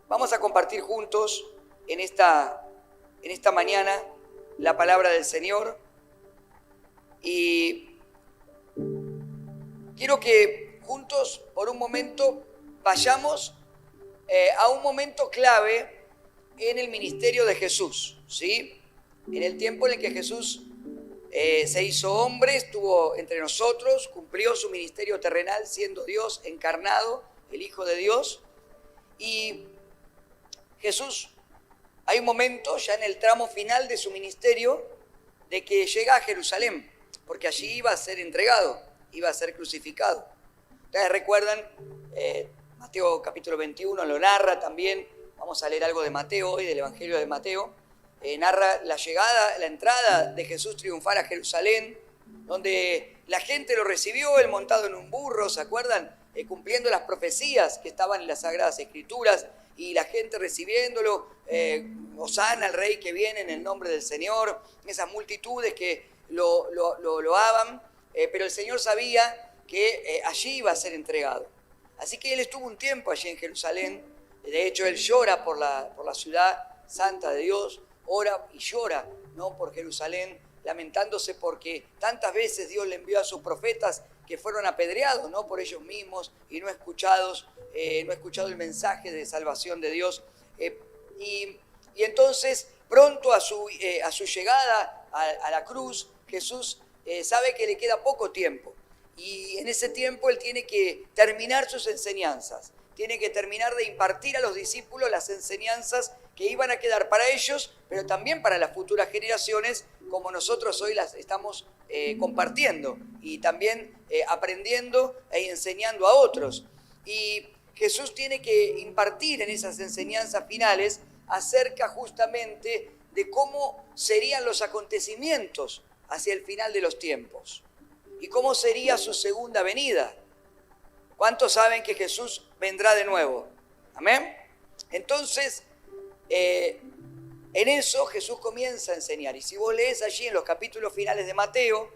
Vamos a compartir juntos en esta mañana la palabra del Señor y quiero que juntos por un momento vayamos a un momento clave en el ministerio de Jesús, ¿sí? En el tiempo en el que Jesús se hizo hombre, estuvo entre nosotros, cumplió su ministerio terrenal siendo Dios encarnado, el Hijo de Dios. Y Jesús, hay un momento ya en el tramo final de su ministerio de que llega a Jerusalén, porque allí iba a ser entregado, iba a ser crucificado. Ustedes recuerdan, Mateo capítulo 21 lo narra también. Vamos a leer algo de Mateo hoy, del Evangelio de Mateo. Narra la llegada, la entrada de Jesús triunfal a Jerusalén, donde la gente lo recibió, él montado en un burro, ¿se acuerdan? Cumpliendo las profecías que estaban en las Sagradas Escrituras, y la gente recibiéndolo, Hosana al Rey que viene en el nombre del Señor, esas multitudes que lo loaban, pero el Señor sabía que allí iba a ser entregado. Así que él estuvo un tiempo allí en Jerusalén. De hecho, él llora por la ciudad santa de Dios, ora y llora, ¿no?, por Jerusalén, lamentándose porque tantas veces Dios le envió a sus profetas que fueron apedreados, ¿no?, por ellos mismos y no escuchado el mensaje de salvación de Dios. Y entonces, pronto a su llegada a la cruz, Jesús sabe que le queda poco tiempo. Y en ese tiempo él tiene que terminar sus enseñanzas, tiene que terminar de impartir a los discípulos las enseñanzas que iban a quedar para ellos, pero también para las futuras generaciones, como nosotros hoy las estamos compartiendo y también aprendiendo e enseñando a otros. Y Jesús tiene que impartir en esas enseñanzas finales acerca justamente de cómo serían los acontecimientos hacia el final de los tiempos y cómo sería su segunda venida. ¿Cuántos saben que Jesús vendrá de nuevo? ¿Amén? Entonces, en eso Jesús comienza a enseñar. Y si vos lees allí en los capítulos finales de Mateo,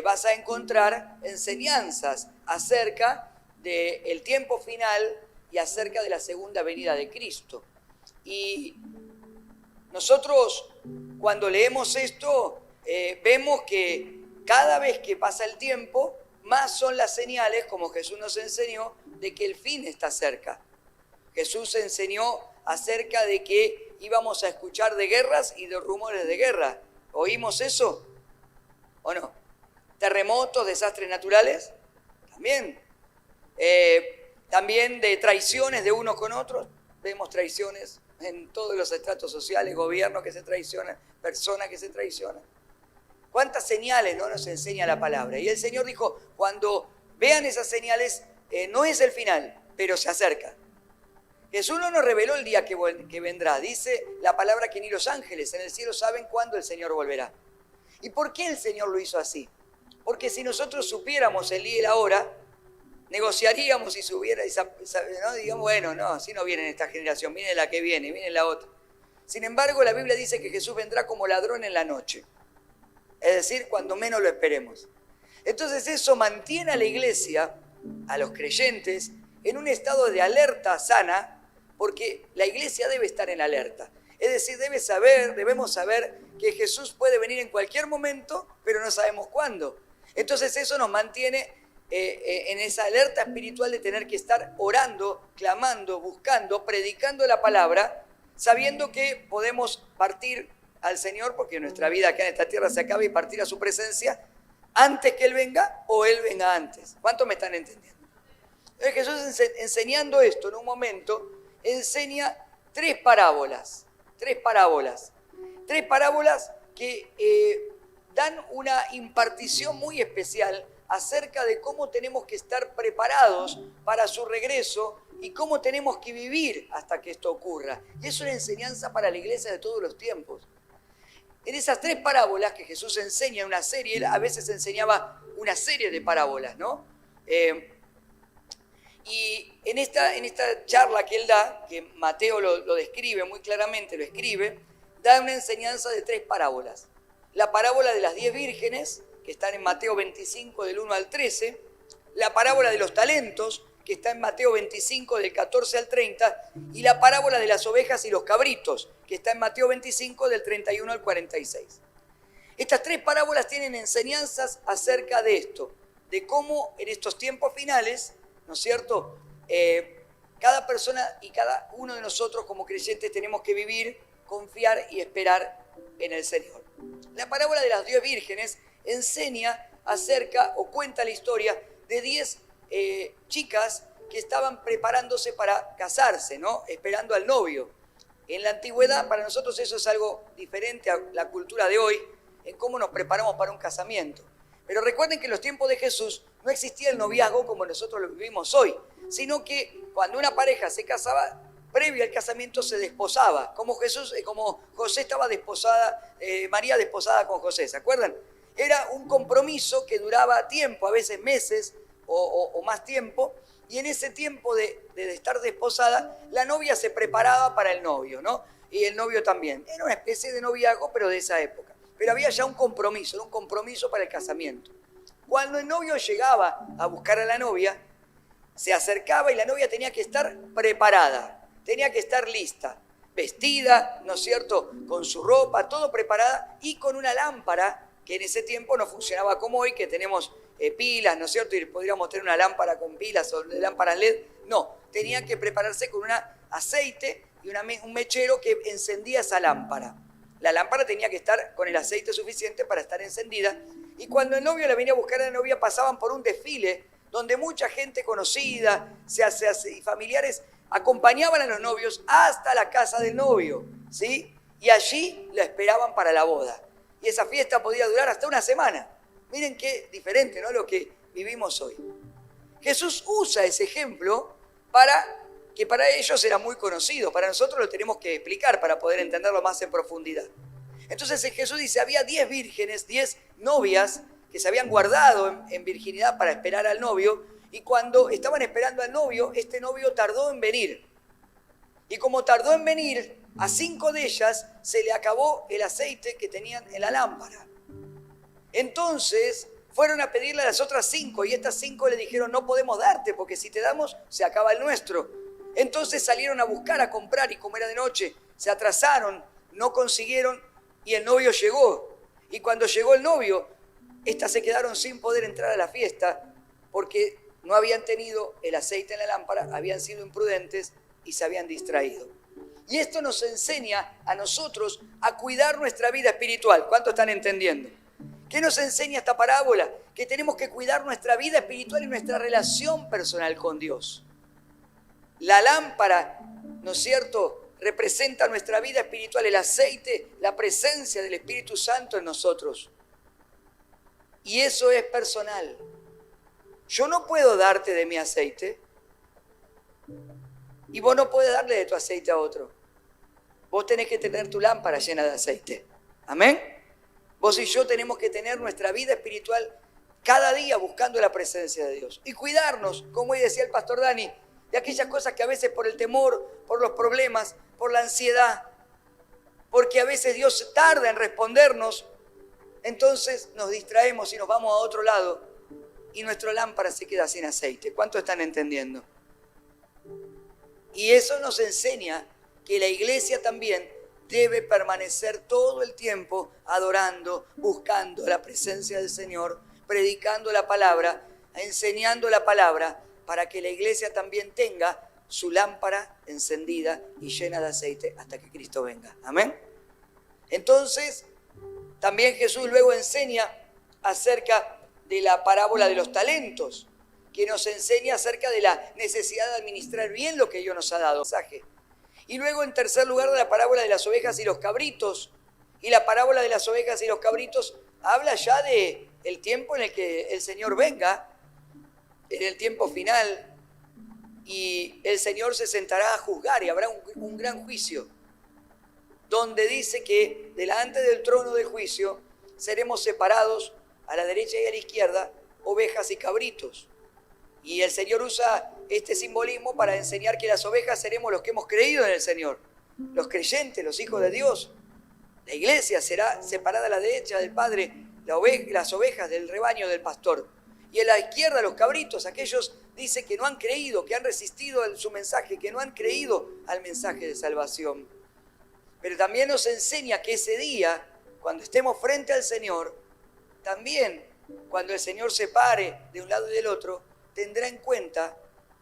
vas a encontrar enseñanzas acerca del tiempo final y acerca de la segunda venida de Cristo. Y nosotros, cuando leemos esto, vemos que cada vez que pasa el tiempo, más son las señales, como Jesús nos enseñó, de que el fin está cerca. Jesús enseñó acerca de que íbamos a escuchar de guerras y de rumores de guerra. ¿Oímos eso o no? ¿Terremotos, desastres naturales? También. También de traiciones de unos con otros. Vemos traiciones en todos los estratos sociales, gobiernos que se traicionan, personas que se traicionan. ¿Cuántas señales no nos enseña la palabra? Y el Señor dijo, cuando vean esas señales, no es el final, pero se acerca. Jesús no nos reveló el día que vendrá. Dice la palabra que ni los ángeles en el cielo saben cuándo el Señor volverá. ¿Y por qué el Señor lo hizo así? Porque si nosotros supiéramos el día y la hora, negociaríamos y subiera, ¿no? Digamos, bueno, no, así no viene en esta generación, viene la que viene, viene la otra. Sin embargo, la Biblia dice que Jesús vendrá como ladrón en la noche. Es decir, cuando menos lo esperemos. Entonces eso mantiene a la iglesia, a los creyentes, en un estado de alerta sana, porque la iglesia debe estar en alerta. Es decir, debemos saber que Jesús puede venir en cualquier momento, pero no sabemos cuándo. Entonces eso nos mantiene en esa alerta espiritual de tener que estar orando, clamando, buscando, predicando la palabra, sabiendo que podemos partir al Señor, porque nuestra vida acá en esta tierra se acaba, y partir a su presencia antes que Él venga o Él venga antes. ¿Cuántos me están entendiendo? Entonces Jesús, enseñando esto en un momento, enseña tres parábolas que dan una impartición muy especial acerca de cómo tenemos que estar preparados para su regreso y cómo tenemos que vivir hasta que esto ocurra. Y es una enseñanza para la iglesia de todos los tiempos. En esas tres parábolas que Jesús enseña en una serie, él a veces enseñaba una serie de parábolas, ¿no? Y en esta charla que él da, que Mateo lo describe muy claramente, lo escribe, da una enseñanza de tres parábolas. La parábola de las 10 vírgenes, que están en Mateo 25 del 1 al 13, la parábola de los talentos, que está en Mateo 25 del 14 al 30, y la parábola de las ovejas y los cabritos, que está en Mateo 25 del 31 al 46. Estas tres parábolas tienen enseñanzas acerca de esto, de cómo en estos tiempos finales, ¿no es cierto?, cada persona y cada uno de nosotros como creyentes tenemos que vivir, confiar y esperar en el Señor. La parábola de las 10 vírgenes enseña acerca o cuenta la historia de 10 chicas que estaban preparándose para casarse, ¿no? Esperando al novio. En la antigüedad, para nosotros eso es algo diferente a la cultura de hoy, en cómo nos preparamos para un casamiento. Pero recuerden que en los tiempos de Jesús no existía el noviazgo como nosotros lo vivimos hoy, sino que cuando una pareja se casaba, previo al casamiento se desposaba, como José estaba desposada, María desposada con José, ¿se acuerdan? Era un compromiso que duraba tiempo, a veces meses o más tiempo, y en ese tiempo de estar desposada, la novia se preparaba para el novio, ¿no? Y el novio también. Era una especie de noviazgo, pero de esa época. Pero había ya un compromiso, era un compromiso para el casamiento. Cuando el novio llegaba a buscar a la novia, se acercaba y la novia tenía que estar preparada, tenía que estar lista, vestida, ¿no es cierto?, con su ropa, todo preparada y con una lámpara que en ese tiempo no funcionaba como hoy, que tenemos pilas, ¿no es cierto?, y podríamos tener una lámpara con pilas o lámparas LED. No, tenía que prepararse con un aceite y un mechero que encendía esa lámpara. La lámpara tenía que estar con el aceite suficiente para estar encendida. Y cuando el novio la venía a buscar a la novia, pasaban por un desfile donde mucha gente conocida y familiares acompañaban a los novios hasta la casa del novio, ¿sí? Y allí la esperaban para la boda. Y esa fiesta podía durar hasta una semana. Miren qué diferente, ¿no?, lo que vivimos hoy. Jesús usa ese ejemplo que para ellos era muy conocido. Para nosotros lo tenemos que explicar para poder entenderlo más en profundidad. Entonces Jesús dice, había 10 vírgenes, 10 novias que se habían guardado en virginidad para esperar al novio, y cuando estaban esperando al novio, este novio tardó en venir. Y como tardó en venir, a 5 de ellas se le acabó el aceite que tenían en la lámpara. Entonces fueron a pedirle a las otras 5, y estas 5 le dijeron, no podemos darte, porque si te damos, se acaba el nuestro. Entonces salieron a buscar, a comprar, y como era de noche, se atrasaron, no consiguieron, y el novio llegó. Y cuando llegó el novio, estas se quedaron sin poder entrar a la fiesta, porque no habían tenido el aceite en la lámpara, habían sido imprudentes y se habían distraído. Y esto nos enseña a nosotros a cuidar nuestra vida espiritual. ¿Cuánto están entendiendo? ¿Qué nos enseña esta parábola? Que tenemos que cuidar nuestra vida espiritual y nuestra relación personal con Dios. La lámpara, ¿no es cierto?, representa nuestra vida espiritual, el aceite, la presencia del Espíritu Santo en nosotros. Y eso es personal. Yo no puedo darte de mi aceite y vos no podés darle de tu aceite a otro. Vos tenés que tener tu lámpara llena de aceite. ¿Amén? Vos y yo tenemos que tener nuestra vida espiritual cada día buscando la presencia de Dios. Y cuidarnos, como hoy decía el pastor Dani, de aquellas cosas que a veces por el temor, por los problemas, por la ansiedad, porque a veces Dios tarda en respondernos, entonces nos distraemos y nos vamos a otro lado y nuestra lámpara se queda sin aceite. ¿Cuánto están entendiendo? Y eso nos enseña que la iglesia también debe permanecer todo el tiempo adorando, buscando la presencia del Señor, predicando la palabra, enseñando la palabra, para que la iglesia también tenga su lámpara encendida y llena de aceite hasta que Cristo venga. Amén. Entonces, también Jesús luego enseña acerca de la parábola de los talentos, que nos enseña acerca de la necesidad de administrar bien lo que Dios nos ha dado. Y luego, en tercer lugar, de la parábola de las ovejas y los cabritos. Y la parábola de las ovejas y los cabritos habla ya del tiempo en el que el Señor venga, en el tiempo final, y el Señor se sentará a juzgar y habrá un gran juicio, donde dice que delante del trono del juicio seremos separados a la derecha y a la izquierda, ovejas y cabritos. Y el Señor usa este simbolismo para enseñar que las ovejas seremos los que hemos creído en el Señor, los creyentes, los hijos de Dios. La iglesia será separada a la derecha del Padre, las ovejas del rebaño del pastor. Y a la izquierda los cabritos, aquellos dice que no han creído, que han resistido a su mensaje, que no han creído al mensaje de salvación. Pero también nos enseña que ese día, cuando estemos frente al Señor, también cuando el Señor se pare de un lado y del otro, tendrá en cuenta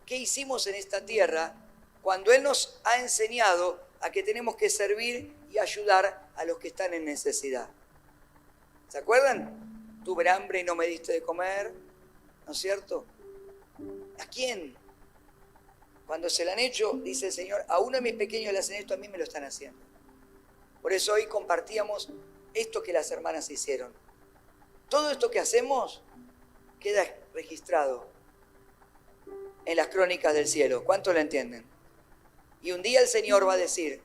qué hicimos en esta tierra cuando Él nos ha enseñado a que tenemos que servir y ayudar a los que están en necesidad. ¿Se acuerdan? Tuve hambre y no me diste de comer, ¿no es cierto? ¿A quién? Cuando se lo han hecho, dice el Señor, a uno de mis pequeños le hacen esto, a mí me lo están haciendo. Por eso hoy compartíamos esto que las hermanas hicieron. Todo esto que hacemos queda registrado en las crónicas del cielo. ¿Cuántos lo entienden? Y un día el Señor va a decir,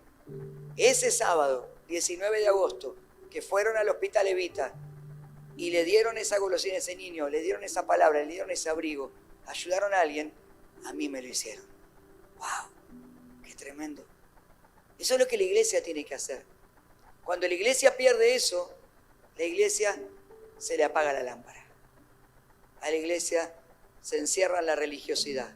ese sábado, 19 de agosto, que fueron al hospital Evita y le dieron esa golosina a ese niño, le dieron esa palabra, le dieron ese abrigo, ayudaron a alguien, a mí me lo hicieron. ¡Wow! ¡Qué tremendo! Eso es lo que la iglesia tiene que hacer. Cuando la iglesia pierde eso, la iglesia se le apaga la lámpara. A la iglesia se encierra en la religiosidad.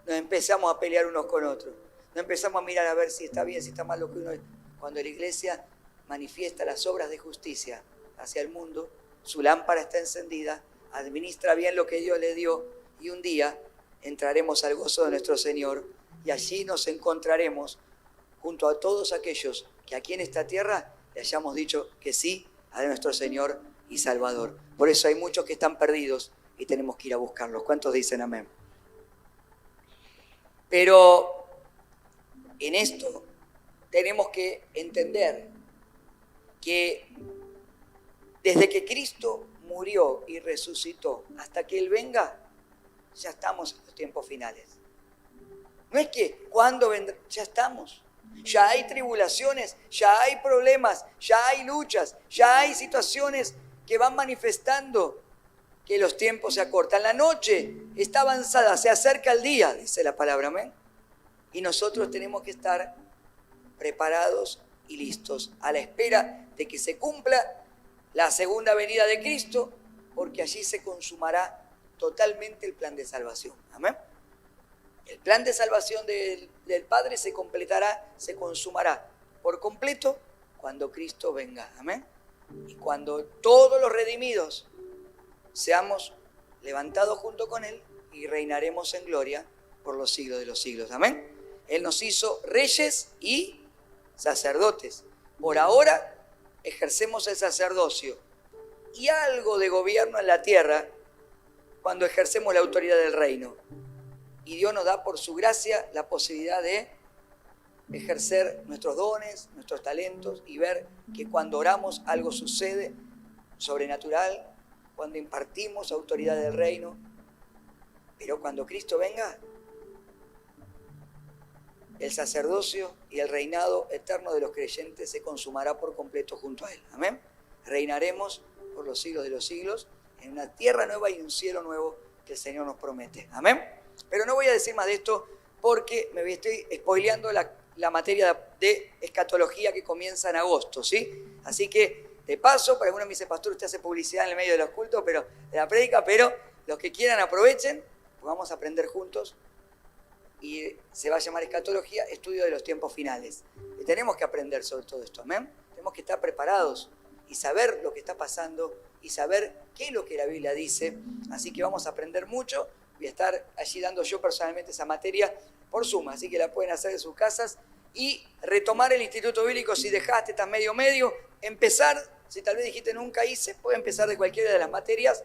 Nos empezamos a pelear unos con otros. Nos empezamos a mirar a ver si está bien, si está mal lo que uno es. Cuando la iglesia manifiesta las obras de justicia hacia el mundo, su lámpara está encendida, administra bien lo que Dios le dio y un día entraremos al gozo de nuestro Señor y allí nos encontraremos junto a todos aquellos que aquí en esta tierra le hayamos dicho que sí a nuestro Señor y Salvador. Por eso hay muchos que están perdidos y tenemos que ir a buscarlos. ¿Cuántos dicen amén? Pero en esto tenemos que entender que desde que Cristo murió y resucitó hasta que Él venga, ya estamos en los tiempos finales. No es que cuando vendrá, ya estamos. Ya hay tribulaciones, ya hay problemas, ya hay luchas, ya hay situaciones que van manifestando que los tiempos se acortan. La noche está avanzada, se acerca el día, dice la palabra, amén. Y nosotros tenemos que estar preparados y listos a la espera de que se cumpla la segunda venida de Cristo, porque allí se consumará totalmente el plan de salvación, amén. El plan de salvación del Padre se completará, se consumará por completo cuando Cristo venga, amén. Y cuando todos los redimidos seamos levantados junto con Él y reinaremos en gloria por los siglos de los siglos, amén. Él nos hizo reyes y sacerdotes. Por ahora ejercemos el sacerdocio y algo de gobierno en la tierra cuando ejercemos la autoridad del reino. Y Dios nos da por su gracia la posibilidad de ejercer nuestros dones, nuestros talentos y ver que cuando oramos algo sucede sobrenatural, cuando impartimos autoridad del reino. Pero cuando Cristo venga, el sacerdocio y el reinado eterno de los creyentes se consumará por completo junto a Él. Amén. Reinaremos por los siglos de los siglos en una tierra nueva y un cielo nuevo que el Señor nos promete. Amén. Pero no voy a decir más de esto porque me estoy spoileando la materia de escatología que comienza en agosto, ¿sí? Así que, de paso, para algunos me dice, pastor, usted hace publicidad en el medio de los cultos, de la prédica, pero los que quieran aprovechen, pues vamos a aprender juntos y se va a llamar escatología, estudio de los tiempos finales. Y tenemos que aprender sobre todo esto, ¿amén? Tenemos que estar preparados y saber lo que está pasando y saber qué es lo que la Biblia dice. Así que vamos a aprender mucho. Voy a estar allí dando yo personalmente esa materia por Zoom, así que la pueden hacer en sus casas y retomar el Instituto Bíblico si dejaste, estás medio, empezar, si tal vez dijiste nunca hice, puede empezar de cualquiera de las materias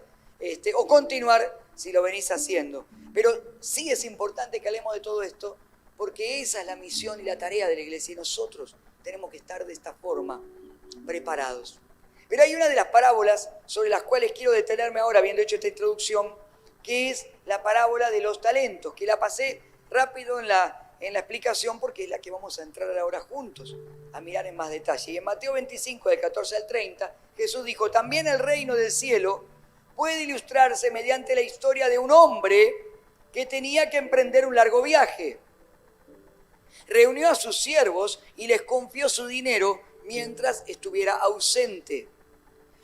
o continuar si lo venís haciendo. Pero sí es importante que hablemos de todo esto porque esa es la misión y la tarea de la iglesia y nosotros tenemos que estar de esta forma preparados. Pero hay una de las parábolas sobre las cuales quiero detenerme ahora, habiendo hecho esta introducción, que es la parábola de los talentos, que la pasé rápido en la explicación porque es la que vamos a entrar ahora juntos a mirar en más detalle. Y en Mateo 25, del 14 al 30, Jesús dijo, también el reino del cielo puede ilustrarse mediante la historia de un hombre que tenía que emprender un largo viaje. Reunió a sus siervos y les confió su dinero mientras estuviera ausente.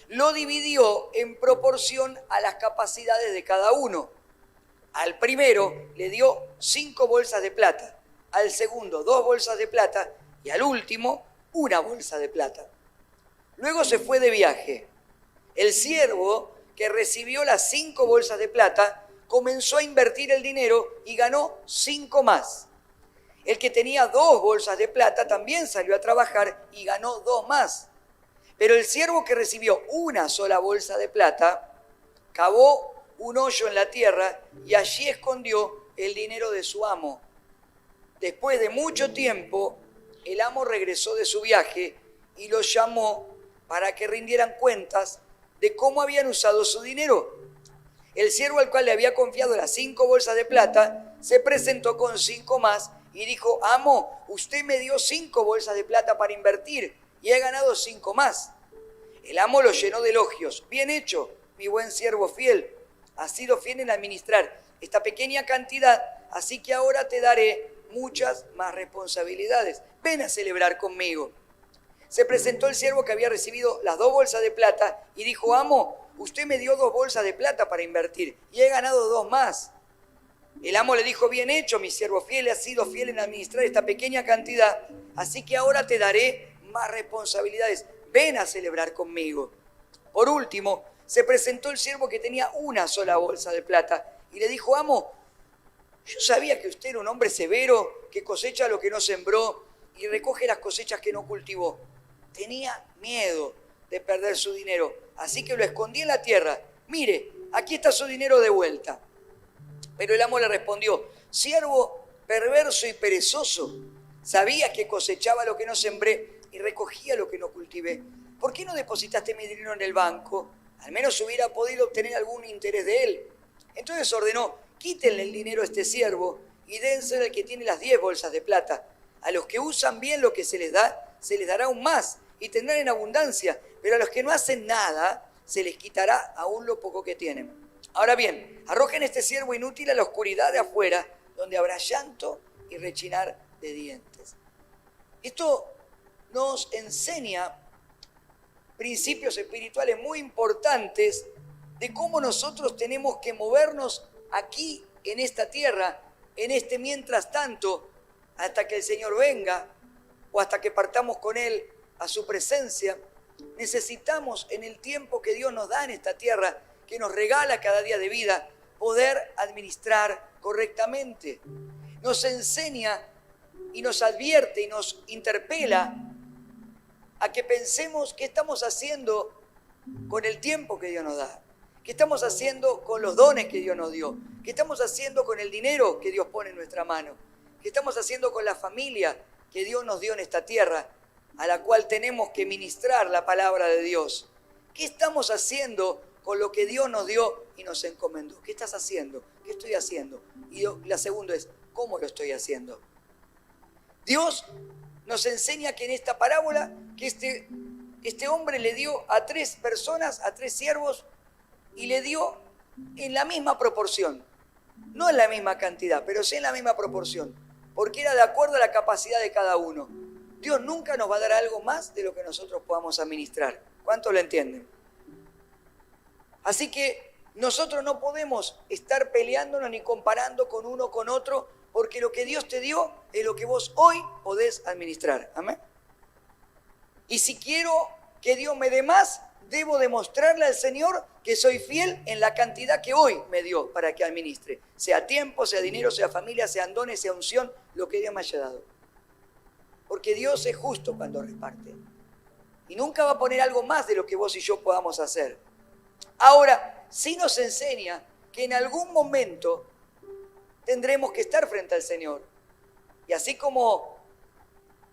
Lo dividió en proporción a las capacidades de cada uno. Al primero le dio 5 bolsas de plata, al segundo 2 bolsas de plata y al último 1 bolsa de plata. Luego se fue de viaje. El siervo que recibió las 5 bolsas de plata comenzó a invertir el dinero y ganó 5 más. El que tenía 2 bolsas de plata también salió a trabajar y ganó 2 más. Pero el siervo que recibió 1 sola bolsa de plata cavó un hoyo en la tierra y allí escondió el dinero de su amo. Después de mucho tiempo, el amo regresó de su viaje y los llamó para que rindieran cuentas de cómo habían usado su dinero. El siervo al cual le había confiado las 5 bolsas de plata se presentó con 5 más y dijo: amo, usted me dio 5 bolsas de plata para invertir y he ganado 5 más. El amo lo llenó de elogios. Bien hecho, mi buen siervo fiel. Has sido fiel en administrar esta pequeña cantidad, así que ahora te daré muchas más responsabilidades. Ven a celebrar conmigo. Se presentó el siervo que había recibido las 2 bolsas de plata y dijo: amo, usted me dio 2 bolsas de plata para invertir y he ganado 2 más. El amo le dijo: bien hecho, mi siervo fiel, has sido fiel en administrar esta pequeña cantidad, así que ahora te daré más responsabilidades. Ven a celebrar conmigo. Por último, se presentó el siervo que tenía 1 sola bolsa de plata y le dijo: amo, yo sabía que usted era un hombre severo, que cosecha lo que no sembró y recoge las cosechas que no cultivó. Tenía miedo de perder su dinero, así que lo escondí en la tierra. Mire, aquí está su dinero de vuelta. Pero el amo le respondió: siervo perverso y perezoso, sabías que cosechaba lo que no sembré y recogía lo que no cultivé. ¿Por qué no depositaste mi dinero en el banco? Al menos hubiera podido obtener algún interés de él. Entonces ordenó: quítenle el dinero a este siervo y dénselo al que tiene las 10 bolsas de plata. A los que usan bien lo que se les dará aún más y tendrán en abundancia, pero a los que no hacen nada, se les quitará aún lo poco que tienen. Ahora bien, arrojen este siervo inútil a la oscuridad de afuera, donde habrá llanto y rechinar de dientes. Esto nos enseña principios espirituales muy importantes de cómo nosotros tenemos que movernos aquí en esta tierra, en este mientras tanto, hasta que el Señor venga o hasta que partamos con Él a su presencia. Necesitamos, en el tiempo que Dios nos da en esta tierra, que nos regala cada día de vida, poder administrar correctamente. Nos enseña y nos advierte y nos interpela a que pensemos qué estamos haciendo con el tiempo que Dios nos da, qué estamos haciendo con los dones que Dios nos dio, qué estamos haciendo con el dinero que Dios pone en nuestra mano, qué estamos haciendo con la familia que Dios nos dio en esta tierra, a la cual tenemos que ministrar la palabra de Dios. ¿Qué estamos haciendo con lo que Dios nos dio y nos encomendó? ¿Qué estás haciendo? ¿Qué estoy haciendo? Y la segunda es: ¿cómo lo estoy haciendo? Dios nos enseña que en esta parábola, que este hombre le dio a 3 personas, a 3 siervos, y le dio en la misma proporción. No en la misma cantidad, pero sí en la misma proporción, porque era de acuerdo a la capacidad de cada uno. Dios nunca nos va a dar algo más de lo que nosotros podamos administrar. ¿Cuántos lo entienden? Así que nosotros no podemos estar peleándonos ni comparando con uno con otro, porque lo que Dios te dio es lo que vos hoy podés administrar. Amén. Y si quiero que Dios me dé más, debo demostrarle al Señor que soy fiel en la cantidad que hoy me dio para que administre. Sea tiempo, sea dinero, sea familia, sean dones, sea unción, lo que Dios me haya dado. Porque Dios es justo cuando reparte. Y nunca va a poner algo más de lo que vos y yo podamos hacer. Ahora, sí nos enseña que en algún momento tendremos que estar frente al Señor. Y así como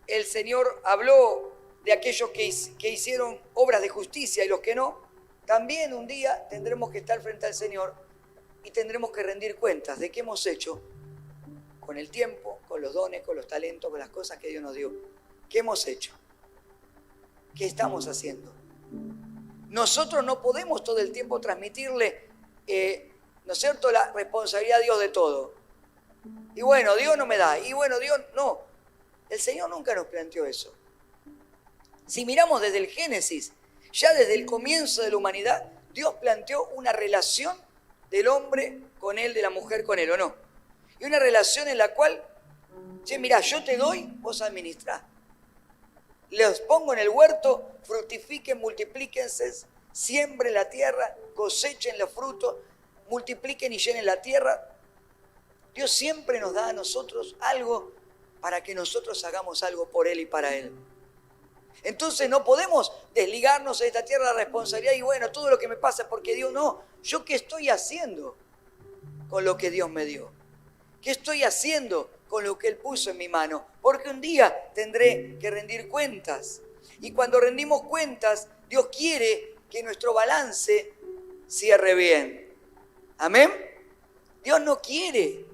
el Señor habló de aquellos que hicieron obras de justicia y los que no, también un día tendremos que estar frente al Señor y tendremos que rendir cuentas de qué hemos hecho con el tiempo, con los dones, con los talentos, con las cosas que Dios nos dio. ¿Qué hemos hecho? ¿Qué estamos haciendo? Nosotros no podemos todo el tiempo transmitirle, ¿no es cierto?, la responsabilidad a Dios de todo. Y bueno, Dios no me da. Y bueno, Dios no. El Señor nunca nos planteó eso. Si miramos desde el Génesis, ya desde el comienzo de la humanidad, Dios planteó una relación del hombre con él, de la mujer con él, ¿o no? Y una relación en la cual, che, mirá, yo te doy, vos administrás. Los pongo en el huerto, fructifiquen, multiplíquense, siembren la tierra, cosechen los frutos, multipliquen y llenen la tierra. Dios siempre nos da a nosotros algo para que nosotros hagamos algo por Él y para Él. Entonces no podemos desligarnos de esta tierra de la responsabilidad y bueno, todo lo que me pasa porque Dios no. ¿Yo qué estoy haciendo con lo que Dios me dio? ¿Qué estoy haciendo con lo que Él puso en mi mano? Porque un día tendré que rendir cuentas. Y cuando rendimos cuentas, Dios quiere que nuestro balance cierre bien. ¿Amén? Dios no quiere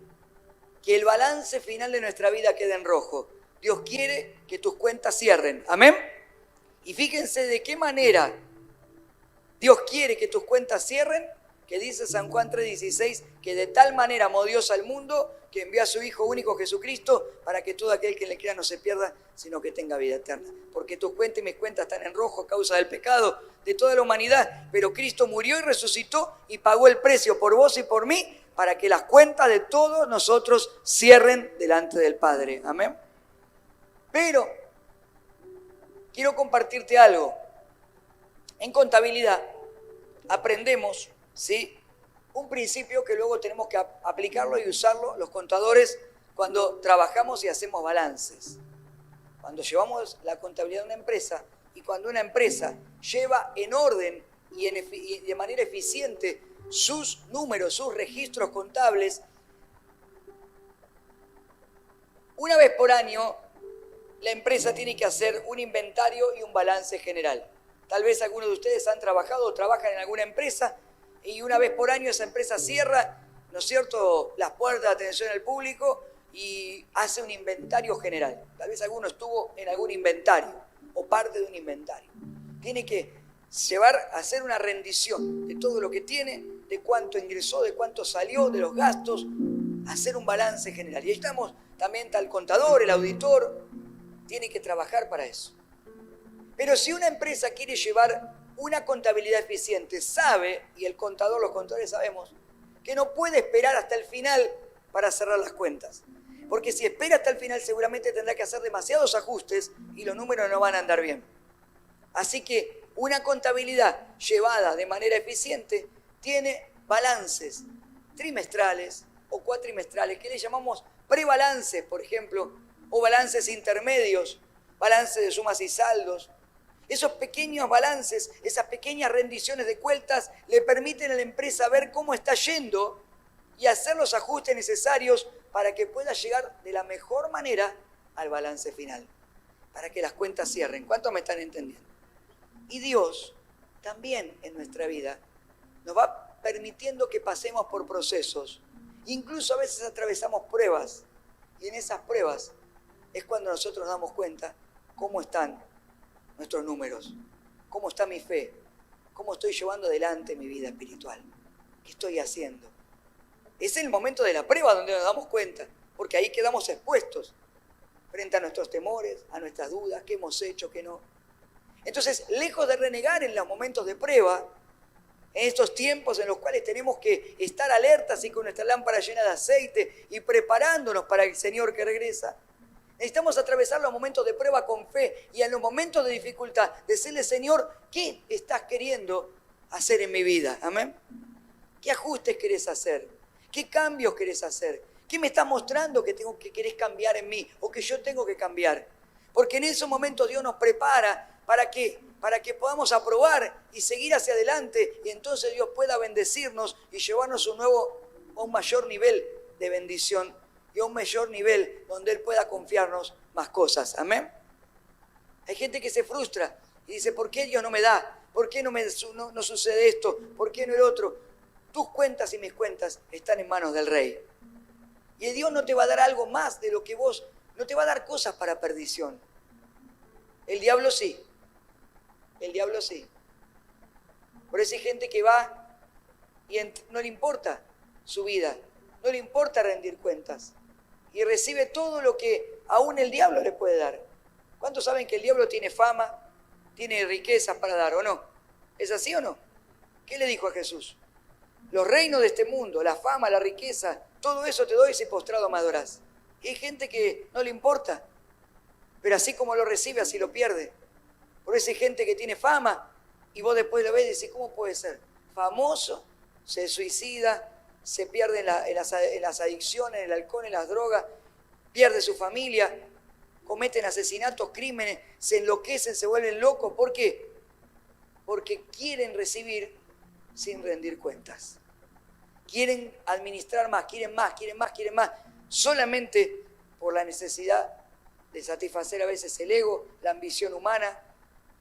que el balance final de nuestra vida quede en rojo. Dios quiere que tus cuentas cierren. ¿Amén? Y fíjense de qué manera Dios quiere que tus cuentas cierren, que dice San Juan 3:16, que de tal manera amó Dios al mundo que envió a su Hijo único Jesucristo para que todo aquel que le crea no se pierda, sino que tenga vida eterna. Porque tus cuentas y mis cuentas están en rojo a causa del pecado de toda la humanidad, pero Cristo murió y resucitó y pagó el precio por vos y por mí para que las cuentas de todos nosotros cierren delante del Padre. Amén. Pero quiero compartirte algo. En contabilidad aprendemos, ¿sí?, un principio que luego tenemos que aplicarlo y usarlo los contadores cuando trabajamos y hacemos balances. Cuando llevamos la contabilidad de una empresa y cuando una empresa lleva en orden y de manera eficiente sus números, sus registros contables, una vez por año la empresa tiene que hacer un inventario y un balance general. Tal vez algunos de ustedes han trabajado o trabajan en alguna empresa y una vez por año esa empresa cierra, ¿no es cierto?, las puertas de atención al público y hace un inventario general. Tal vez alguno estuvo en algún inventario o parte de un inventario. Tiene que hacer una rendición de todo lo que tiene, de cuánto ingresó, de cuánto salió, de los gastos, hacer un balance general. Y ahí estamos, también está el contador, el auditor, tiene que trabajar para eso. Pero si una empresa quiere llevar una contabilidad eficiente, sabe, y el contador, los contadores sabemos, que no puede esperar hasta el final para cerrar las cuentas. Porque si espera hasta el final seguramente tendrá que hacer demasiados ajustes y los números no van a andar bien. Así que una contabilidad llevada de manera eficiente tiene balances trimestrales o cuatrimestrales que le llamamos prebalances, por ejemplo, o balances intermedios, balances de sumas y saldos. Esos pequeños balances, esas pequeñas rendiciones de cuentas le permiten a la empresa ver cómo está yendo y hacer los ajustes necesarios para que pueda llegar de la mejor manera al balance final, para que las cuentas cierren. ¿Cuántos me están entendiendo? Y Dios también en nuestra vida nos va permitiendo que pasemos por procesos. Incluso a veces atravesamos pruebas y en esas pruebas es cuando nosotros nos damos cuenta cómo están nuestros números, cómo está mi fe, cómo estoy llevando adelante mi vida espiritual, qué estoy haciendo. Es el momento de la prueba donde nos damos cuenta, porque ahí quedamos expuestos frente a nuestros temores, a nuestras dudas, qué hemos hecho, qué no. Entonces, lejos de renegar en los momentos de prueba, en estos tiempos en los cuales tenemos que estar alertas y con nuestra lámpara llena de aceite y preparándonos para el Señor que regresa, necesitamos atravesar los momentos de prueba con fe y en los momentos de dificultad decirle, Señor, ¿qué estás queriendo hacer en mi vida? Amén. ¿Qué ajustes querés hacer? ¿Qué cambios querés hacer? ¿Qué me estás mostrando que querés cambiar en mí o que yo tengo que cambiar? Porque en esos momentos Dios nos prepara ¿para qué? Para que podamos aprobar y seguir hacia adelante y entonces Dios pueda bendecirnos y llevarnos a un mayor nivel de bendición y a un mayor nivel donde Él pueda confiarnos más cosas. Amén. Hay gente que se frustra y dice, ¿por qué Dios no me da? ¿Por qué no sucede esto? ¿Por qué no el otro? Tus cuentas y mis cuentas están en manos del Rey. Y Dios no te va a dar algo más de lo que vos, no te va a dar cosas para perdición. El diablo sí. El diablo sí. Por eso hay gente que va y no le importa su vida, no le importa rendir cuentas y recibe todo lo que aún el diablo le puede dar. ¿Cuántos saben que el diablo tiene fama, tiene riquezas para dar o no? ¿Es así o no? ¿Qué le dijo a Jesús? los reinos de este mundo, la fama, la riqueza, todo eso te doy si postrado me adorás. Y hay gente que no le importa, pero así como lo recibe, así lo pierde. Por eso hay gente que tiene fama y vos después lo ves y decís, ¿cómo puede ser? Famoso, se suicida, se pierde en las adicciones, en el alcohol, en las drogas, pierde su familia, cometen asesinatos, crímenes, se enloquecen, se vuelven locos. ¿Por qué? Porque quieren recibir sin rendir cuentas. Quieren administrar más, quieren más, quieren más, quieren más, solamente por la necesidad de satisfacer a veces el ego, la ambición humana,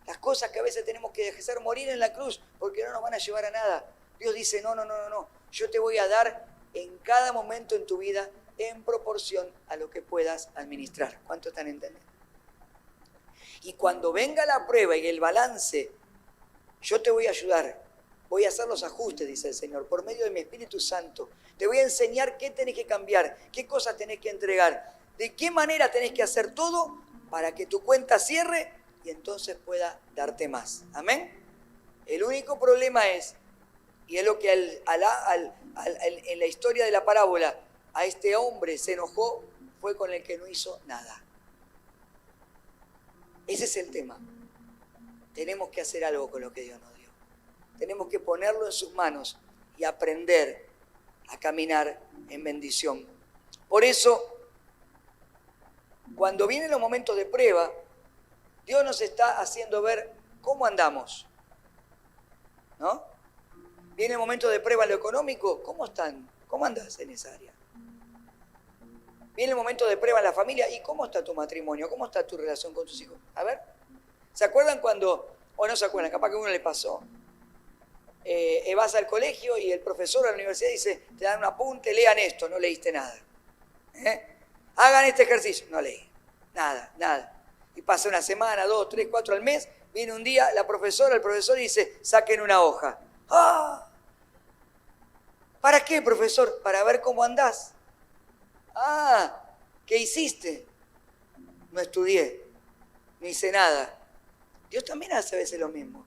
las cosas que a veces tenemos que dejar morir en la cruz porque no nos van a llevar a nada. Dios dice, no, yo te voy a dar en cada momento en tu vida en proporción a lo que puedas administrar. ¿Cuánto están entendiendo? Y cuando venga la prueba y el balance, yo te voy a ayudar. Voy a hacer los ajustes, dice el Señor, por medio de mi Espíritu Santo. Te voy a enseñar qué tenés que cambiar, qué cosas tenés que entregar, de qué manera tenés que hacer todo para que tu cuenta cierre y entonces pueda darte más. ¿Amén? El único problema es, y es lo que en la historia de la parábola, a este hombre se enojó, fue con el que no hizo nada. Ese es el tema. Tenemos que hacer algo con lo que Dios nos dio. Tenemos que ponerlo en sus manos y aprender a caminar en bendición. Por eso, cuando vienen los momentos de prueba, Dios nos está haciendo ver cómo andamos, ¿no? Viene el momento de prueba en lo económico, ¿cómo están? ¿Cómo andas en esa área? Viene el momento de prueba en la familia, ¿y cómo está tu matrimonio? ¿Cómo está tu relación con tus hijos? A ver, ¿se acuerdan cuando, o no se acuerdan, capaz que a uno le pasó? Vas al colegio y el profesor de la universidad dice, te dan un apunte, lean esto, no leíste nada. Hagan este ejercicio, no leí, nada. Y pasa una semana, 2, 3, 4 al mes, viene un día el profesor dice, saquen una hoja. ¡Ah! ¿Para qué, profesor? Para ver cómo andás. Ah, ¿qué hiciste? No estudié, no hice nada. Dios también hace a veces lo mismo.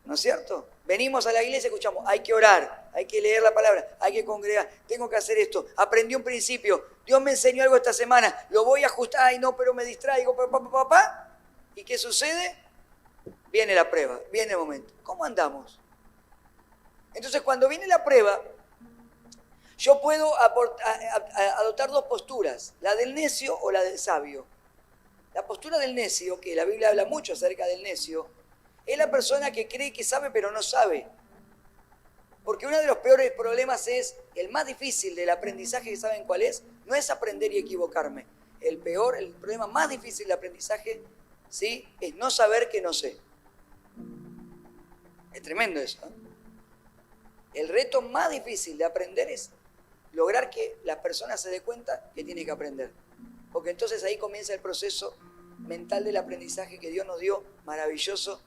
¿No es cierto? Venimos a la iglesia y escuchamos, hay que orar, hay que leer la palabra, hay que congregar, tengo que hacer esto, aprendí un principio, Dios me enseñó algo esta semana, lo voy a ajustar, ay no, pero me distraigo, papá. ¿Y qué sucede? Viene la prueba, viene el momento. ¿Cómo andamos? Entonces, cuando viene la prueba, yo puedo adoptar dos posturas, la del necio o la del sabio. La postura del necio, que la Biblia habla mucho acerca del necio, es la persona que cree que sabe pero no sabe. Porque uno de los peores problemas es, el más difícil del aprendizaje, ¿que saben cuál es? No es aprender y equivocarme. El problema más difícil del aprendizaje, ¿sí?, es no saber que no sé. Es tremendo eso, ¿eh? El reto más difícil de aprender es lograr que la persona se dé cuenta que tiene que aprender. Porque entonces ahí comienza el proceso mental del aprendizaje que Dios nos dio, maravilloso.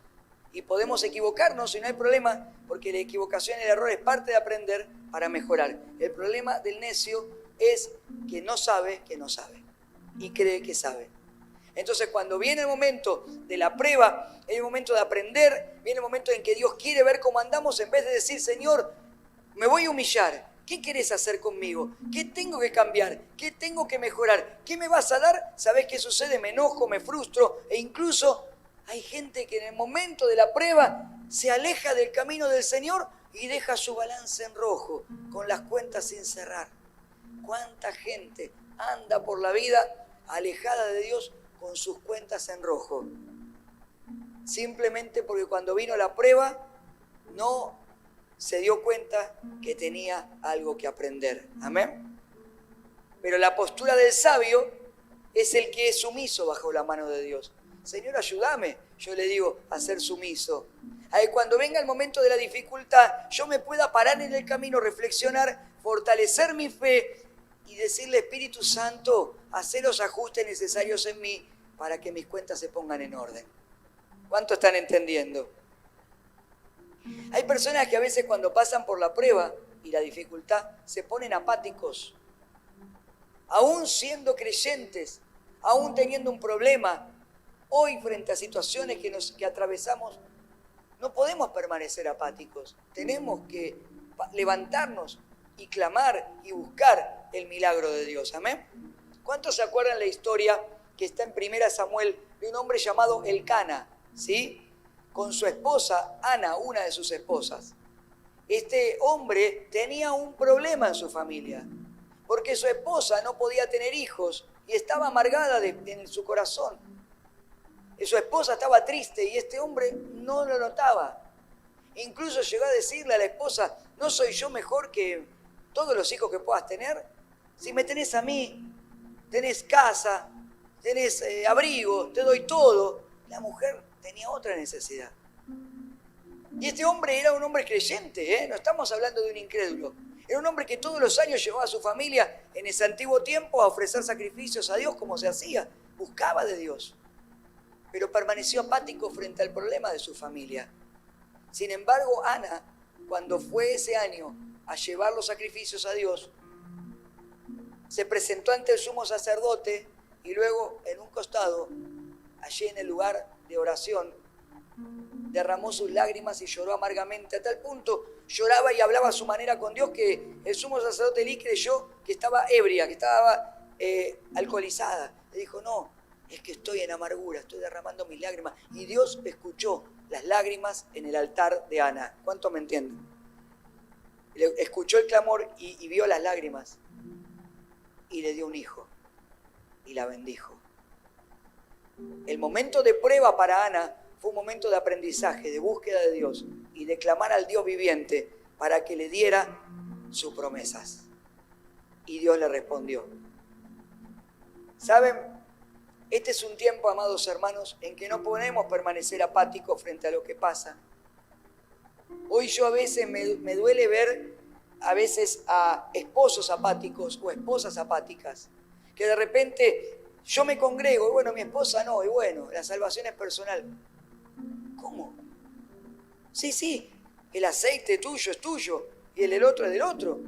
Y podemos equivocarnos y no hay problema, porque la equivocación y el error es parte de aprender para mejorar. El problema del necio es que no sabe y cree que sabe. Entonces, cuando viene el momento de la prueba, viene el momento de aprender, viene el momento en que Dios quiere ver cómo andamos, en vez de decir, Señor, me voy a humillar. ¿Qué querés hacer conmigo? ¿Qué tengo que cambiar? ¿Qué tengo que mejorar? ¿Qué me vas a dar? ¿Sabés qué sucede? Me enojo, me frustro e incluso hay gente que en el momento de la prueba se aleja del camino del Señor y deja su balance en rojo, con las cuentas sin cerrar. ¿Cuánta gente anda por la vida alejada de Dios con sus cuentas en rojo? Simplemente porque cuando vino la prueba no se dio cuenta que tenía algo que aprender. Amén. Pero la postura del sabio es el que es sumiso bajo la mano de Dios. Señor, ayúdame, yo le digo, a ser sumiso. Cuando venga el momento de la dificultad, yo me pueda parar en el camino, reflexionar, fortalecer mi fe y decirle, Espíritu Santo, hacer los ajustes necesarios en mí para que mis cuentas se pongan en orden. ¿Cuánto están entendiendo? Hay personas que a veces cuando pasan por la prueba y la dificultad se ponen apáticos. Aún siendo creyentes, aún teniendo un problema, hoy frente a situaciones que atravesamos, no podemos permanecer apáticos. Tenemos que levantarnos y clamar y buscar el milagro de Dios. Amén. ¿Cuántos se acuerdan la historia que está en 1 Samuel de un hombre llamado Elcana, ¿sí? Con su esposa Ana, una de sus esposas? Este hombre tenía un problema en su familia, porque su esposa no podía tener hijos y estaba amargada en su corazón. Y su esposa estaba triste y este hombre no lo notaba. Incluso llegó a decirle a la esposa: ¿no soy yo mejor que todos los hijos que puedas tener? Si me tenés a mí, tenés casa, tenés abrigo, te doy todo. La mujer tenía otra necesidad. Y este hombre era un hombre creyente, no estamos hablando de un incrédulo. Era un hombre que todos los años llevaba a su familia en ese antiguo tiempo a ofrecer sacrificios a Dios como se hacía. Buscaba de Dios, pero permaneció apático frente al problema de su familia. Sin embargo, Ana, cuando fue ese año a llevar los sacrificios a Dios, se presentó ante el sumo sacerdote y luego en un costado, allí en el lugar de oración, derramó sus lágrimas y lloró amargamente, a tal punto lloraba y hablaba a su manera con Dios que el sumo sacerdote Elí creyó que estaba ebria, que estaba alcoholizada. Le dijo: no, es que estoy en amargura, estoy derramando mis lágrimas. Y Dios escuchó las lágrimas en el altar de Ana. ¿Cuánto me entienden? Escuchó el clamor y vio las lágrimas y le dio un hijo y la bendijo. El momento de prueba para Ana fue un momento de aprendizaje, de búsqueda de Dios y de clamar al Dios viviente para que le diera sus promesas. Y Dios le respondió. ¿Saben? Este es un tiempo, amados hermanos, en que no podemos permanecer apáticos frente a lo que pasa. Hoy yo a veces me duele ver a veces a esposos apáticos o esposas apáticas, que de repente yo me congrego y bueno, mi esposa no, y bueno, la salvación es personal. ¿Cómo? Sí, el aceite tuyo es tuyo y el del otro es del otro.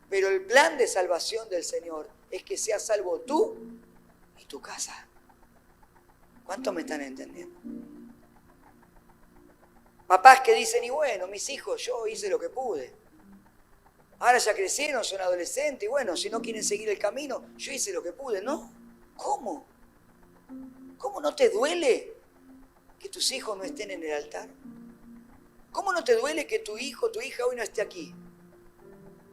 Pero el plan de salvación del Señor es que seas salvo tú y tu casa. ¿Cuántos me están entendiendo? Papás que dicen: y bueno, mis hijos, yo hice lo que pude. Ahora ya crecieron, son adolescentes, y bueno, si no quieren seguir el camino, yo hice lo que pude. No, ¿cómo? ¿Cómo no te duele que tus hijos no estén en el altar? ¿Cómo no te duele que tu hijo, tu hija hoy no esté aquí?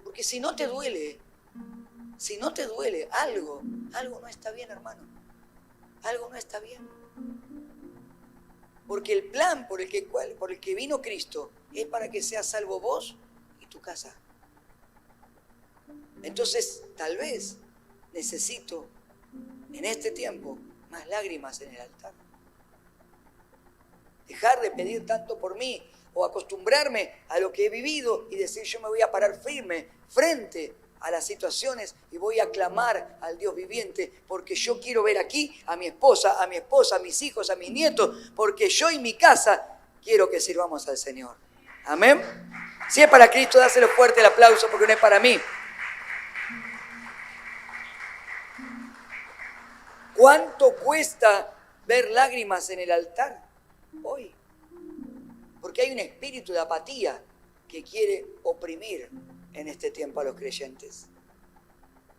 Porque si no te duele, algo no está bien, hermano. Algo no está bien. Porque el plan por el que vino Cristo es para que seas salvo vos y tu casa. Entonces, tal vez necesito en este tiempo más lágrimas en el altar. Dejar de pedir tanto por mí o acostumbrarme a lo que he vivido y decir: yo me voy a parar firme frente a las situaciones y voy a clamar al Dios viviente, porque yo quiero ver aquí a mi esposa, a mis hijos, a mis nietos, porque yo y mi casa quiero que sirvamos al Señor. Amén. Si es para Cristo, dáselo fuerte el aplauso, porque no es para mí. ¿Cuánto cuesta ver lágrimas en el altar hoy? Porque hay un espíritu de apatía que quiere oprimir en este tiempo a los creyentes.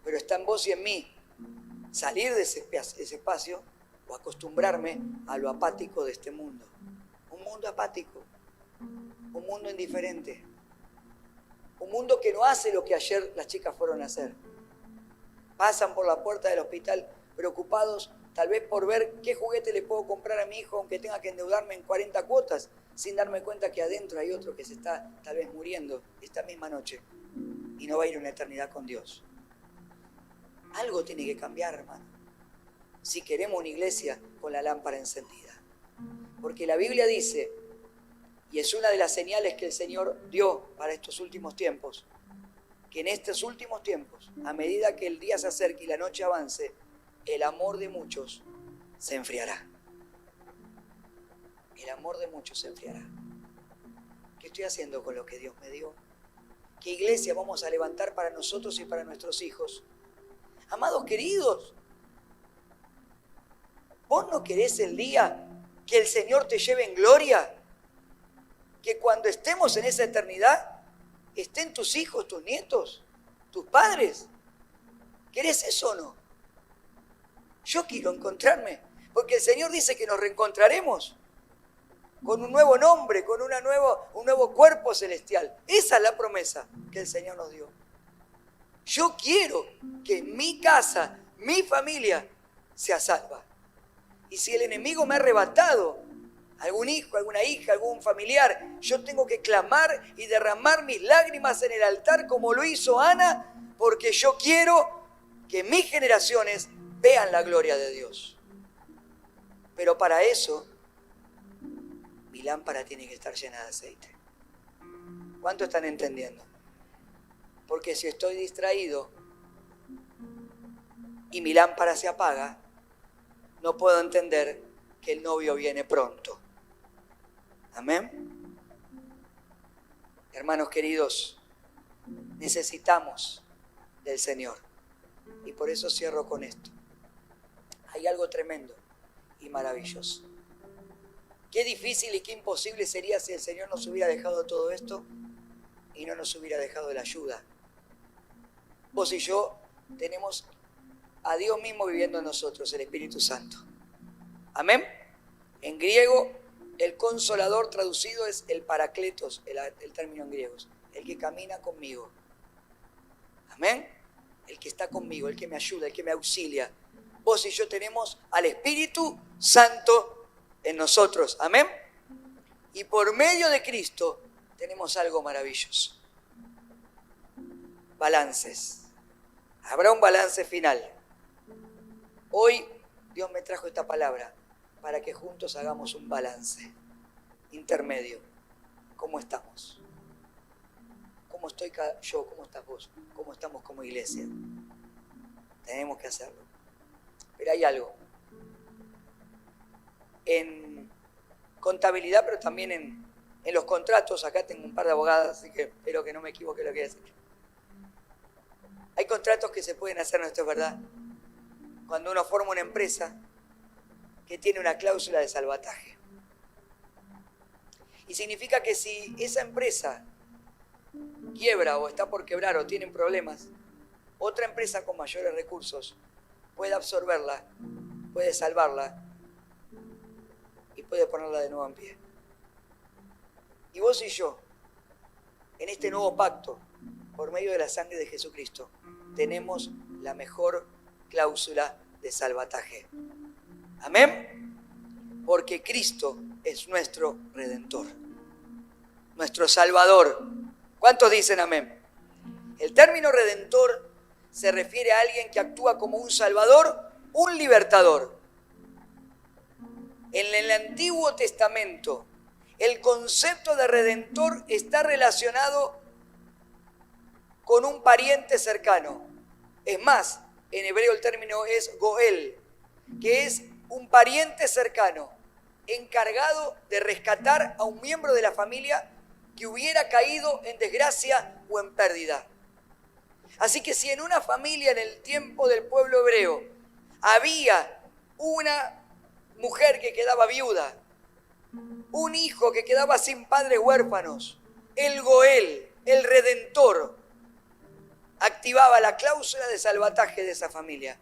Pero está en vos y en mí salir de ese espacio o acostumbrarme a lo apático de este mundo. Un mundo apático, un mundo indiferente, un mundo que no hace lo que ayer las chicas fueron a hacer. Pasan por la puerta del hospital preocupados tal vez por ver qué juguete le puedo comprar a mi hijo aunque tenga que endeudarme en 40 cuotas, sin darme cuenta que adentro hay otro que se está tal vez muriendo esta misma noche y no va a ir a una eternidad con Dios. Algo tiene que cambiar, hermano, si queremos una iglesia con la lámpara encendida. Porque la Biblia dice, y es una de las señales que el Señor dio para estos últimos tiempos, que en estos últimos tiempos, a medida que el día se acerque y la noche avance, el amor de muchos se enfriará. El amor de muchos se enfriará. ¿Qué estoy haciendo con lo que Dios me dio? ¿Qué iglesia vamos a levantar para nosotros y para nuestros hijos? Amados queridos, ¿vos no querés el día que el Señor te lleve en gloria? Que cuando estemos en esa eternidad, estén tus hijos, tus nietos, tus padres. ¿Querés eso o no? Yo quiero encontrarme, porque el Señor dice que nos reencontraremos con un nuevo nombre, con un nuevo cuerpo celestial. Esa es la promesa que el Señor nos dio. Yo quiero que mi casa, mi familia, sea salva. Y si el enemigo me ha arrebatado algún hijo, alguna hija, algún familiar, yo tengo que clamar y derramar mis lágrimas en el altar como lo hizo Ana, porque yo quiero que mis generaciones vean la gloria de Dios. Pero para eso, mi lámpara tiene que estar llena de aceite. ¿Cuánto están entendiendo? Porque si estoy distraído y mi lámpara se apaga, no puedo entender que el novio viene pronto. Amén. Hermanos queridos, necesitamos del Señor. Y por eso cierro con esto. Hay algo tremendo y maravilloso. Qué difícil y qué imposible sería si el Señor nos hubiera dejado todo esto y no nos hubiera dejado la ayuda. Vos y yo tenemos a Dios mismo viviendo en nosotros, el Espíritu Santo. Amén. En griego, el consolador traducido es el parakletos, el término en griego, el que camina conmigo. Amén. El que está conmigo, el que me ayuda, el que me auxilia. Vos y yo tenemos al Espíritu Santo en nosotros. Amén. Y por medio de Cristo tenemos algo maravilloso. Balances. Habrá un balance final. Hoy Dios me trajo esta palabra para que juntos hagamos un balance intermedio. ¿Cómo estamos? ¿Cómo estoy yo? ¿Cómo estás vos? ¿Cómo estamos como iglesia? Tenemos que hacerlo. Pero hay algo. En contabilidad, pero también en los contratos, acá tengo un par de abogadas, así que espero que no me equivoque lo que voy a decir. Hay contratos que se pueden hacer, ¿no? Esto es verdad. Cuando uno forma una empresa que tiene una cláusula de salvataje. Y significa que si esa empresa quiebra o está por quebrar o tienen problemas, otra empresa con mayores recursos puede absorberla, puede salvarla y puede ponerla de nuevo en pie. Y vos y yo, en este nuevo pacto, por medio de la sangre de Jesucristo, tenemos la mejor cláusula de salvataje. Amén. Porque Cristo es nuestro Redentor, nuestro Salvador. ¿Cuántos dicen amén? El término Redentor se refiere a alguien que actúa como un Salvador, un libertador. En el Antiguo Testamento, el concepto de Redentor está relacionado con un pariente cercano. Es más, en hebreo el término es Goel, que es un pariente cercano, encargado de rescatar a un miembro de la familia que hubiera caído en desgracia o en pérdida. Así que si en una familia en el tiempo del pueblo hebreo había una mujer que quedaba viuda, un hijo que quedaba sin padres huérfanos, el Goel, el Redentor, activaba la cláusula de salvataje de esa familia.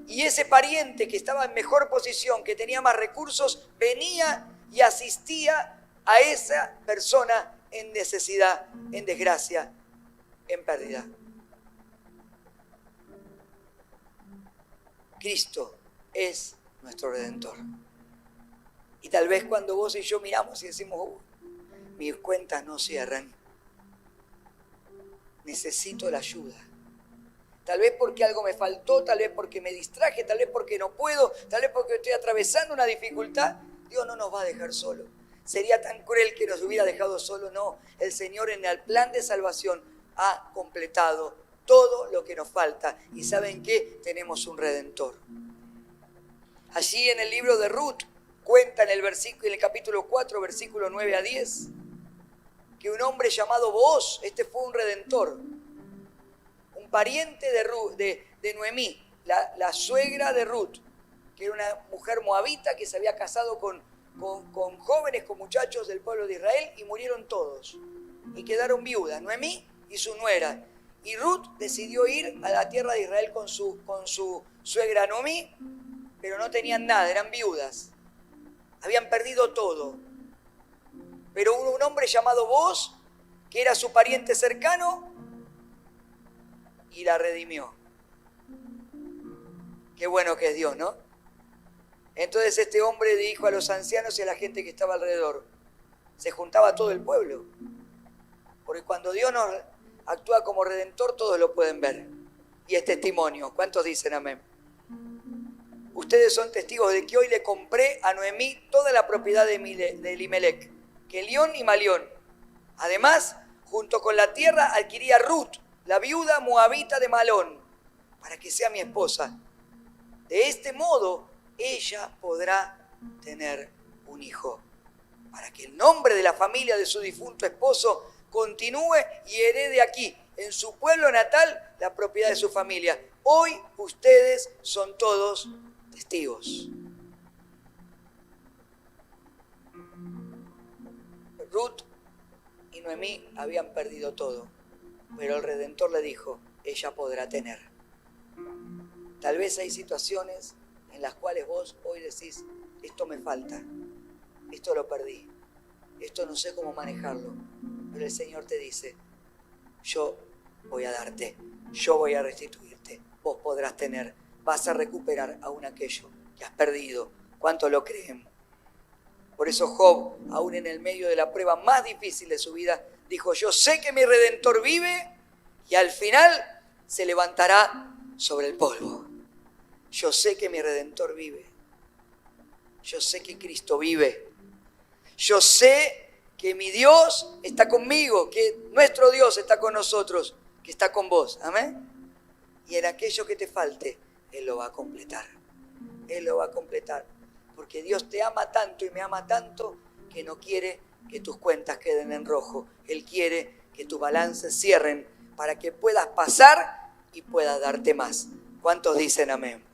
Y ese pariente que estaba en mejor posición, que tenía más recursos, venía y asistía a esa persona en necesidad, en desgracia, en pérdida. Cristo es nuestro Redentor. Y tal vez cuando vos y yo miramos y decimos, mis cuentas no cierran, necesito la ayuda. Tal vez porque algo me faltó, tal vez porque me distraje, tal vez porque no puedo, tal vez porque estoy atravesando una dificultad. Dios no nos va a dejar solo. Sería tan cruel que nos hubiera dejado solo. No, el Señor en el plan de salvación ha completado todo lo que nos falta. ¿Y saben qué? Tenemos un Redentor. Allí en el libro de Ruth cuenta en el capítulo 4, versículo 9 a 10, que un hombre llamado Booz, este fue un Redentor, un pariente de Noemí, la suegra de Ruth, que era una mujer moabita que se había casado con jóvenes, con muchachos del pueblo de Israel, y murieron todos. y quedaron viudas, Noemí y su nuera. Y Ruth decidió ir a la tierra de Israel con su suegra Noemí, pero no tenían nada, eran viudas. Habían perdido todo. Pero hubo un hombre llamado Boaz, que era su pariente cercano, y la redimió. Qué bueno que es Dios, ¿no? Entonces este hombre dijo a los ancianos y a la gente que estaba alrededor, se juntaba todo el pueblo, porque cuando Dios nos actúa como redentor, todos lo pueden ver, y es testimonio. ¿Cuántos dicen amén? Ustedes son testigos de que hoy le compré a Noemí toda la propiedad de Elimelec, Kelión y Malión. Además, junto con la tierra adquirí a Ruth, la viuda moabita de Malón, para que sea mi esposa. De este modo, ella podrá tener un hijo, para que el nombre de la familia de su difunto esposo continúe y herede aquí, en su pueblo natal, la propiedad de su familia. Hoy ustedes son todos testigos. Ruth y Noemí habían perdido todo, pero el Redentor le dijo, ella podrá tener. Tal vez hay situaciones en las cuales vos hoy decís, esto me falta, esto lo perdí, esto no sé cómo manejarlo, pero el Señor te dice, yo voy a darte, yo voy a restituirte, vos podrás tener, vas a recuperar aún aquello que has perdido. ¿Cuánto lo creen? Por eso Job, aún en el medio de la prueba más difícil de su vida, dijo, yo sé que mi Redentor vive y al final se levantará sobre el polvo. Yo sé que mi Redentor vive. Yo sé que Cristo vive. Yo sé que mi Dios está conmigo, que nuestro Dios está con nosotros, que está con vos. Amén. Y en aquello que te falte, Él lo va a completar. Él lo va a completar. Porque Dios te ama tanto y me ama tanto que no quiere que tus cuentas queden en rojo. Él quiere que tus balances cierren para que puedas pasar y puedas darte más. ¿Cuántos dicen amén?